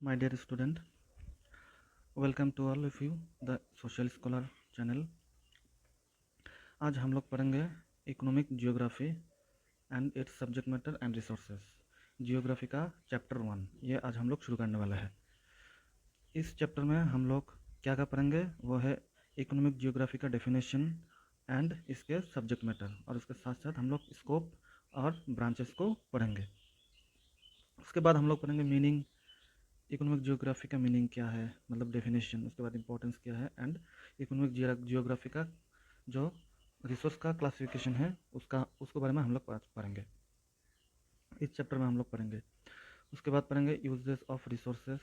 My dear student, welcome to all of you the Social Scholar channel. आज हम लोग पढ़ेंगे economic geography and it's subject matter and resources. Geography का chapter 1 ये आज हम लोग शुरू करने वाला है। इस चैप्टर में हम लोग क्या क्या पढ़ेंगे वो है इकोनॉमिक जियोग्राफी का डेफिनेशन एंड इसके सब्जेक्ट मैटर, और उसके साथ साथ हम लोग स्कोप और ब्रांचेस को पढ़ेंगे। उसके बाद हम लोग पढ़ेंगे मीनिंग, इकोनॉमिक जियोग्राफी का मीनिंग क्या है, मतलब डेफिनेशन, उसके बाद इंपॉर्टेंस क्या है, एंड इकोनॉमिक जियोग्राफी का जो रिसोर्स का क्लासिफिकेशन है उसके बारे में हम लोग पढ़ेंगे। इस चैप्टर में हम लोग पढ़ेंगे। उसके बाद पढ़ेंगे uses of resources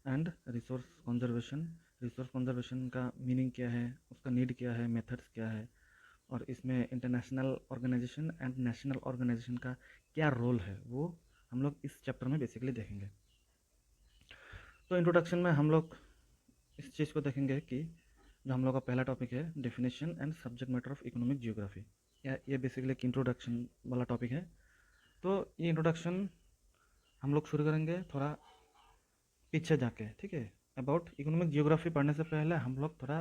and resource conservation. Resource conservation का मीनिंग क्या है, उसका नीड क्या है, मेथड्स क्या है, और इसमें international organisation and national organisation का क्या रोल है वो हम लोग इस चैप्टर में बेसिकली देखेंगे। तो इंट्रोडक्शन में हम लोग इस चीज़ को देखेंगे कि जो हम लोग का पहला टॉपिक है definition and subject matter of economic geography, या ये बेसिकली एक इंट्रोडक्शन वाला टॉपिक है। तो ये इंट्रोडक्शन हम लोग शुरू करेंगे थोड़ा पीछे जाके, ठीक है। अबाउट इकोनॉमिक जियोग्राफी पढ़ने से पहले हम लोग थोड़ा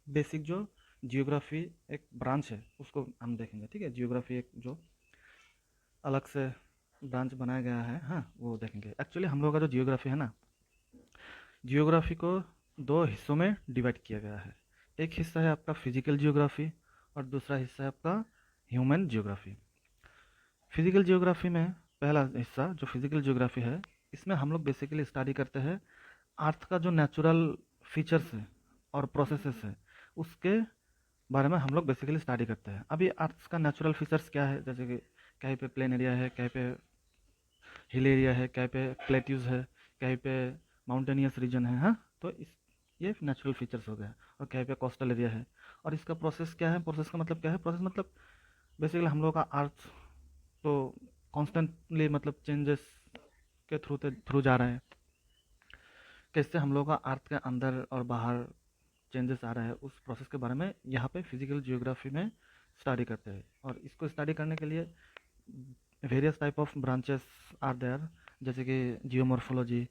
बेसिक जो जियोग्राफी एक ब्रांच है उसको हम देखेंगे, ठीक है। जियोग्राफी एक जो अलग से ब्रांच बनाया गया है, हाँ, वो देखेंगे। एक्चुअली हम लोग का जो जियोग्राफी है ना, जियोग्राफी को दो हिस्सों में डिवाइड किया गया है। एक हिस्सा है आपका फिजिकल जियोग्राफी और दूसरा हिस्सा है आपका ह्यूमन जियोग्राफी। फिजिकल जियोग्राफी में पहला हिस्सा जो फिजिकल जियोग्राफी है, इसमें हम लोग बेसिकली स्टडी करते हैं अर्थ का जो नेचुरल फीचर्स है और प्रोसेसेस है उसके बारे में हम लोग बेसिकली स्टडी करते हैं। अभी अर्थ का नेचुरल फीचर्स क्या है, जैसे कि कहीं पे प्लेन एरिया है, कहीं पे हिल एरिया है, कहीं पे प्लेट्यूज है, कहीं पे माउंटेनियस रीजन है, हाँ। तो इस ये नेचुरल फीचर्स हो गए, और कहीं पे कोस्टल एरिया है। और इसका प्रोसेस क्या है, प्रोसेस का मतलब क्या है, प्रोसेस मतलब बेसिकली हम लोग का अर्थ तो कॉन्स्टेंटली मतलब चेंजेस के थ्रू जा रहे हैं। कैसे हम लोग का अर्थ के अंदर और बाहर चेंजेस आ रहा है, उस प्रोसेस के बारे में यहाँ पे फिजिकल जियोग्राफी में स्टडी करते हैं। और इसको स्टडी करने के लिए various type of branches are there, जैसे कि geomorphology,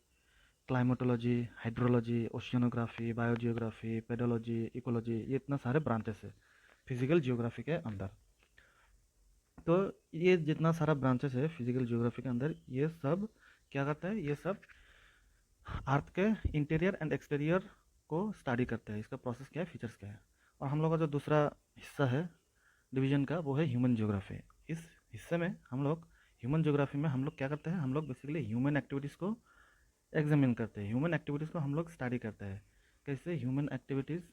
climatology, hydrology, oceanography, biogeography, pedology, ecology, ये इतना सारे ब्रांचेस है फिजिकल जियोग्राफी के अंदर। तो ये जितना सारा ब्रांचेस है फिजिकल जियोग्राफी के अंदर, ये सब क्या करता है, ये सब अर्थ के इंटीरियर एंड एक्सटीरियर को स्टडी करते हैं, इसका प्रोसेस क्या है, फीचर्स क्या है। और हम लोग का जो दूसरा हिस्सा है डिवीजन का वो है ह्यूमन जियोग्राफी। इस हिस्से में हम लोग ह्यूमन जियोग्राफी में हम लोग क्या करते हैं, हम लोग बेसिकली ह्यूमन एक्टिविटीज़ को एग्जामिन करते हैं, ह्यूमन एक्टिविटीज़ को हम लोग स्टडी करते हैं। कैसे ह्यूमन एक्टिविटीज़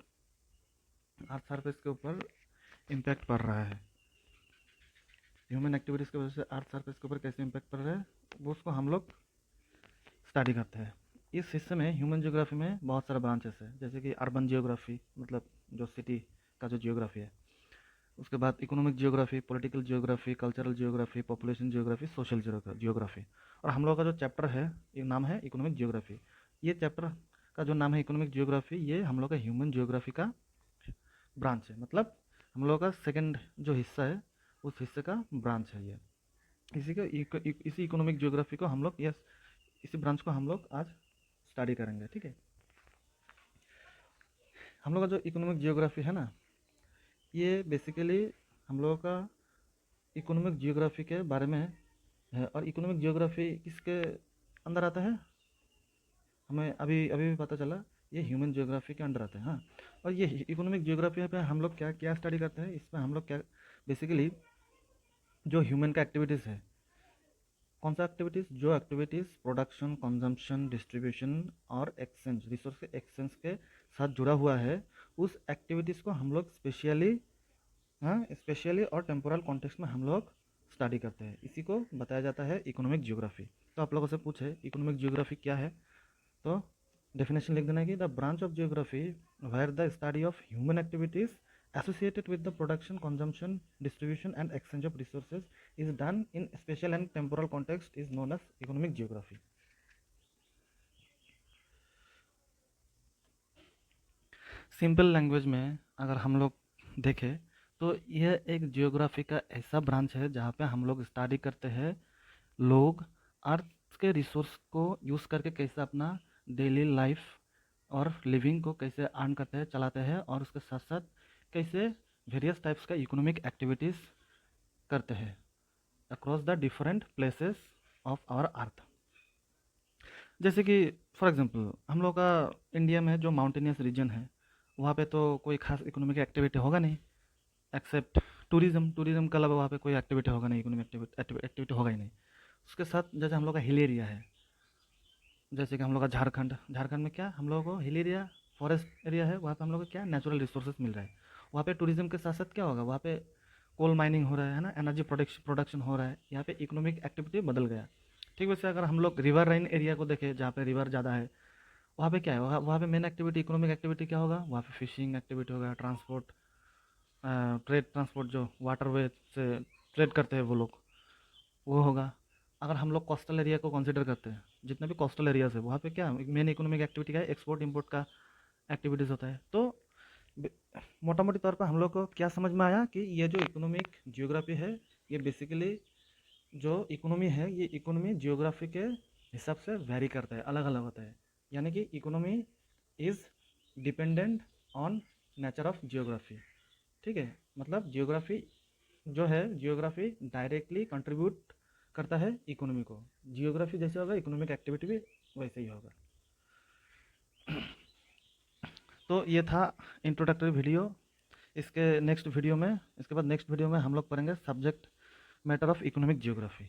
अर्थ सरफेस के ऊपर इम्पैक्ट पड़ रहा है, ह्यूमन एक्टिविटीज़ की वजह से अर्थ सरफेस के ऊपर कैसे इम्पैक्ट पड़ रहा है वो उसको हम लोग स्टडी करते हैं। इस हिस्से में ह्यूमन जियोग्राफी में बहुत सारे ब्रांचेस है, जैसे कि अर्बन जियोग्राफी मतलब जो सिटी का जो जियोग्राफी है। उसके बाद economic geography, political geography, cultural geography, population geography, social geography. और हम लोग का जो चैप्टर है ये नाम है इकोनॉमिक जियोग्राफी। ये चैप्टर का जो नाम है इकोनॉमिक जियोग्राफी, ये हम लोग का ह्यूमन जियोग्राफी का ब्रांच है, मतलब हम लोग का सेकंड जो हिस्सा है उस हिस्से का ब्रांच है ये। इसी इकोनॉमिक जियोग्राफी को हम लोग, यस, इसी ब्रांच को हम लोग आज स्टडी करेंगे, ठीक है। हम लोग का जो इकोनॉमिक जियोग्राफी है ना, ये बेसिकली हम लोगों का इकोनॉमिक जियोग्राफी के बारे में है। और इकोनॉमिक जियोग्राफी किसके अंदर आता है, हमें अभी अभी भी पता चला, ये ह्यूमन जियोग्राफी के अंडर आता है, हाँ। और ये इकोनॉमिक जियोग्राफी पे हम लोग क्या क्या स्टडी करते हैं, इसमें हम लोग क्या बेसिकली जो ह्यूमन का एक्टिविटीज़ है, कौन सा एक्टिविटीज़, जो एक्टिविटीज़ प्रोडक्शन, कंजम्पशन, डिस्ट्रीब्यूशन और एक्सचेंज, रिसोर्स के एक्सचेंज के साथ जुड़ा हुआ है, उस एक्टिविटीज़ को हम लोग स्पेशली, हाँ, स्पेशली और टेम्पोरल कॉन्टेक्स्ट में हम लोग स्टडी करते हैं। इसी को बताया जाता है इकोनॉमिक जियोग्राफी। तो आप लोगों से पूछे इकोनॉमिक जियोग्राफी क्या है, तो डेफिनेशन लिख देना कि the branch of geography where the study of human activities associated with the production, consumption, distribution and exchange of resources is done in spatial and temporal context is known as economic geography. Simple language में अगर हम लोग देखें तो यह एक geography का ऐसा ब्रांच है जहाँ पे हम लोग स्टडी करते हैं लोग, अर्थ उसके रिसोर्स को यूज़ करके कैसे अपना डेली लाइफ और लिविंग को कैसे अर्न करते हैं, चलाते हैं, और उसके साथ साथ कैसे वेरियस टाइप्स का इकोनॉमिक एक्टिविटीज़ करते हैं across the different places of our earth. जैसे कि फॉर एग्जांपल हम लोग का इंडिया में जो माउंटेनियस रीजन है, वहाँ पे तो कोई खास इकोनॉमिक एक्टिविटी होगा नहीं एक्सेप्ट टूरिज्म के अलावा वहाँ पे कोई एक्टिविटी होगा नहीं, इकोनॉमिक एक्टिविटी होगा ही नहीं। उसके साथ जैसे हम लोग का हिल एरिया है, जैसे कि हम लोग का झारखंड में क्या हम लोगों को हिल एरिया, फॉरेस्ट एरिया है, वहाँ पे हम लोग को क्या नेचुरल रिसोर्सेज मिल रहा है। वहाँ पे टूरिज्म के साथ साथ क्या होगा, वहाँ पे कोल माइनिंग हो रहा है ना, एनर्जी प्रोडक्शन हो रहा है, यहाँ पे इकोनॉमिक एक्टिविटी बदल गया। ठीक वैसे अगर हम लोग रिवर लाइन एरिया को देखें, जहाँ पे रिवर ज़्यादा है, वहाँ पे क्या है, वहाँ पे मेन एक्टिविटी, इकोनॉमिक एक्टिविटी क्या होगा, वहाँ पे फिशिंग एक्टिविटी होगा, ट्रांसपोर्ट जो वाटरवे से ट्रेड करते हैं वो लोग, वो होगा। अगर हम लोग कोस्टल एरिया को कंसिडर करते हैं, जितने भी कोस्टल एरियाज है, वहाँ पे क्या मेन इकोनॉमिक एक्टिविटी का है, एक्सपोर्ट इंपोर्ट का एक्टिविटीज़ होता है। तो मोटा मोटी तौर पर हम लोग को क्या समझ में आया कि ये जो इकोनॉमिक जियोग्राफी है, ये बेसिकली जो इकोनॉमी है, ये इकोनॉमी जियोग्राफी के हिसाब से वेरी करता है, अलग अलग होता है। यानी कि economy is dependent on nature of geography. ठीक है, मतलब जियोग्राफी जो है, जियोग्राफी डायरेक्टली कंट्रीब्यूट करता है इकोनॉमी को। जियोग्राफी जैसे होगा, इकोनॉमिक एक्टिविटी भी वैसे ही होगा। तो ये था इंट्रोडक्टरी वीडियो। इसके बाद नेक्स्ट वीडियो में हम लोग पढ़ेंगे subject matter of economic geography.